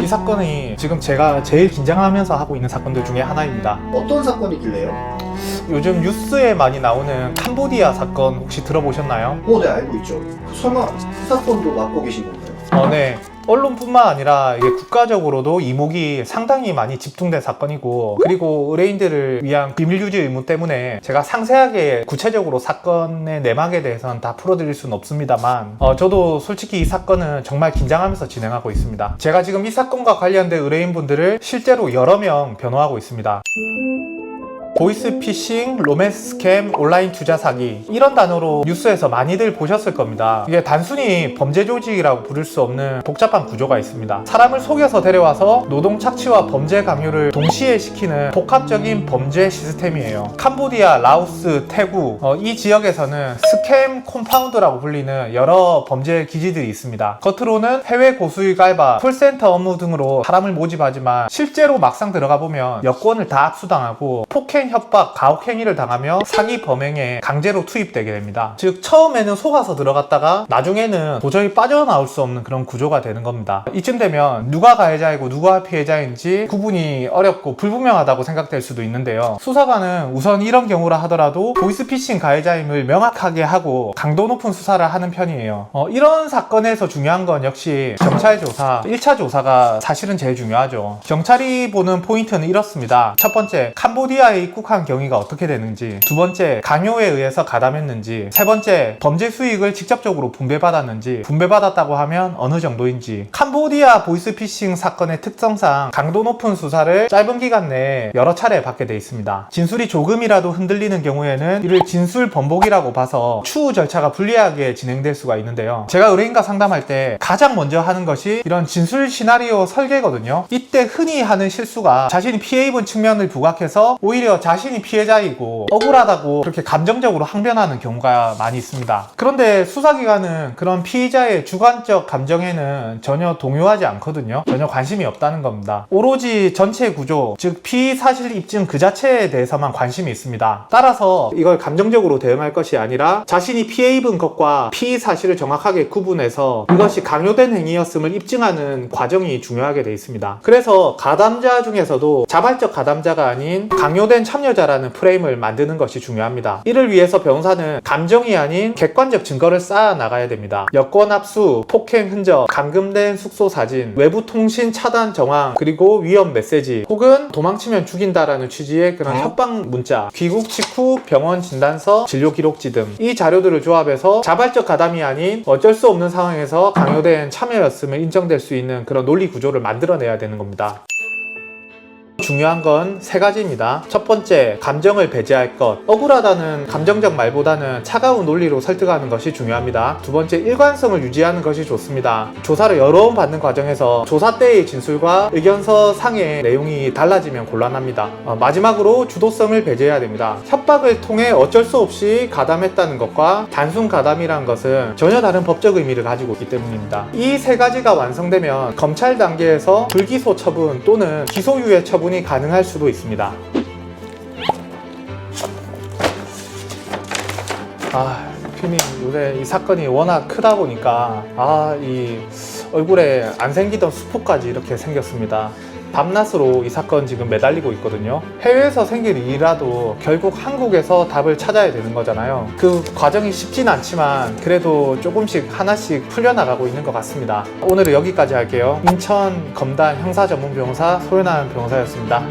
이 사건이 지금 제가 제일 긴장하면서 하고 있는 사건들 중에 하나입니다. 어떤 사건이길래요? 요즘 뉴스에 많이 나오는 캄보디아 사건 혹시 들어보셨나요? 네, 알고 있죠. 설마 그 사건도 맡고 계신 건가요? 네. 언론뿐만 아니라 이게 국가적으로도 이목이 상당히 많이 집중된 사건이고, 그리고 의뢰인들을 위한 비밀 유지 의무 때문에 제가 상세하게 구체적으로 사건의 내막에 대해서는 다 풀어드릴 수는 없습니다만, 저도 솔직히 이 사건은 정말 긴장하면서 진행하고 있습니다. 제가 지금 이 사건과 관련된 의뢰인분들을 실제로 여러 명 변호하고 있습니다. 보이스피싱, 로맨스 스캠, 온라인 투자 사기, 이런 단어로 뉴스에서 많이들 보셨을 겁니다. 이게 단순히 범죄 조직이라고 부를 수 없는 복잡한 구조가 있습니다. 사람을 속여서 데려와서 노동 착취와 범죄 강요를 동시에 시키는 복합적인 범죄 시스템이에요. 캄보디아, 라오스, 태국, 이 지역에서는 스캠 콤파운드라고 불리는 여러 범죄 기지들이 있습니다. 겉으로는 해외 고수익 알바, 콜센터 업무 등으로 사람을 모집하지만 실제로 막상 들어가 보면 여권을 다 압수당하고 폭행, 협박, 가혹 행위를 당하며 사기 범행에 강제로 투입되게 됩니다. 즉 처음에는 속아서 들어갔다가 나중에는 도저히 빠져나올 수 없는 그런 구조가 되는 겁니다. 이쯤 되면 누가 가해자이고 누가 피해자인지 구분이 어렵고 불분명하다고 생각될 수도 있는데요. 수사관은 우선 이런 경우라 하더라도 보이스피싱 가해자임을 명확하게 하고 강도 높은 수사를 하는 편이에요. 이런 사건에서 중요한 건 역시 경찰 조사, 1차 조사가 사실은 제일 중요하죠. 경찰이 보는 포인트는 이렇습니다. 첫 번째, 캄보디아에 입국한 경위가 어떻게 되는지, 두 번째, 강요에 의해서 가담했는지, 세 번째, 범죄 수익을 직접적으로 분배받았는지, 분배받았다고 하면 어느 정도인지. 캄보디아 보이스피싱 사건의 특성상 강도 높은 수사를 짧은 기간 내에 여러 차례 받게 돼 있습니다. 진술이 조금이라도 흔들리는 경우에는 이를 진술 번복이라고 봐서 추후 절차가 불리하게 진행될 수가 있는데요. 제가 의뢰인과 상담할 때 가장 먼저 하는 것이 이런 진술 시나리오 설계거든요. 이때 흔히 하는 실수가 자신이 피해 입은 측면을 부각해서 오히려 자신이 피해자이고 억울하다고 그렇게 감정적으로 항변하는 경우가 많이 있습니다. 그런데 수사기관은 그런 피의자의 주관적 감정에는 전혀 동요하지 않거든요. 전혀 관심이 없다는 겁니다. 오로지 전체 구조, 즉 피의 사실 입증 그 자체에 대해서만 관심이 있습니다. 따라서 이걸 감정적으로 대응할 것이 아니라 자신이 피해 입은 것과 피의 사실을 정확하게 구분해서 이것이 강요된 행위였음을 입증하는 과정이 중요하게 되어 있습니다. 그래서 가담자 중에서도 자발적 가담자가 아닌 강요된 참여자라는 프레임을 만드는 것이 중요합니다. 이를 위해서 변호사는 감정이 아닌 객관적 증거를 쌓아 나가야 됩니다. 여권 압수, 폭행 흔적, 감금된 숙소 사진, 외부 통신 차단 정황, 그리고 위험 메시지, 혹은 도망치면 죽인다라는 취지의 그런 협박 문자, 귀국 직후 병원 진단서, 진료 기록지 등 이 자료들을 조합해서 자발적 가담이 아닌 어쩔 수 없는 상황에서 강요된 참여였음을 인정될 수 있는 그런 논리 구조를 만들어내야 되는 겁니다. 중요한 건 세 가지입니다. 첫 번째, 감정을 배제할 것. 억울하다는 감정적 말보다는 차가운 논리로 설득하는 것이 중요합니다. 두 번째, 일관성을 유지하는 것이 좋습니다. 조사를 여러 번 받는 과정에서 조사 때의 진술과 의견서 상의 내용이 달라지면 곤란합니다. 마지막으로 주도성을 배제해야 됩니다. 협박을 통해 어쩔 수 없이 가담했다는 것과 단순 가담이라는 것은 전혀 다른 법적 의미를 가지고 있기 때문입니다. 이 세 가지가 완성되면 검찰 단계에서 불기소 처분 또는 기소유예 처분이 가능할 수도 있습니다. 피님, 요새 이 사건이 워낙 크다 보니까 이 얼굴에 안 생기던 수포까지 이렇게 생겼습니다. 밤낮으로 이 사건 지금 매달리고 있거든요. 해외에서 생긴 일이라도 결국 한국에서 답을 찾아야 되는 거잖아요. 그 과정이 쉽진 않지만 그래도 조금씩 하나씩 풀려나가고 있는 것 같습니다. 오늘은 여기까지 할게요. 인천 검단 형사전문변호사 소연한 변호사였습니다.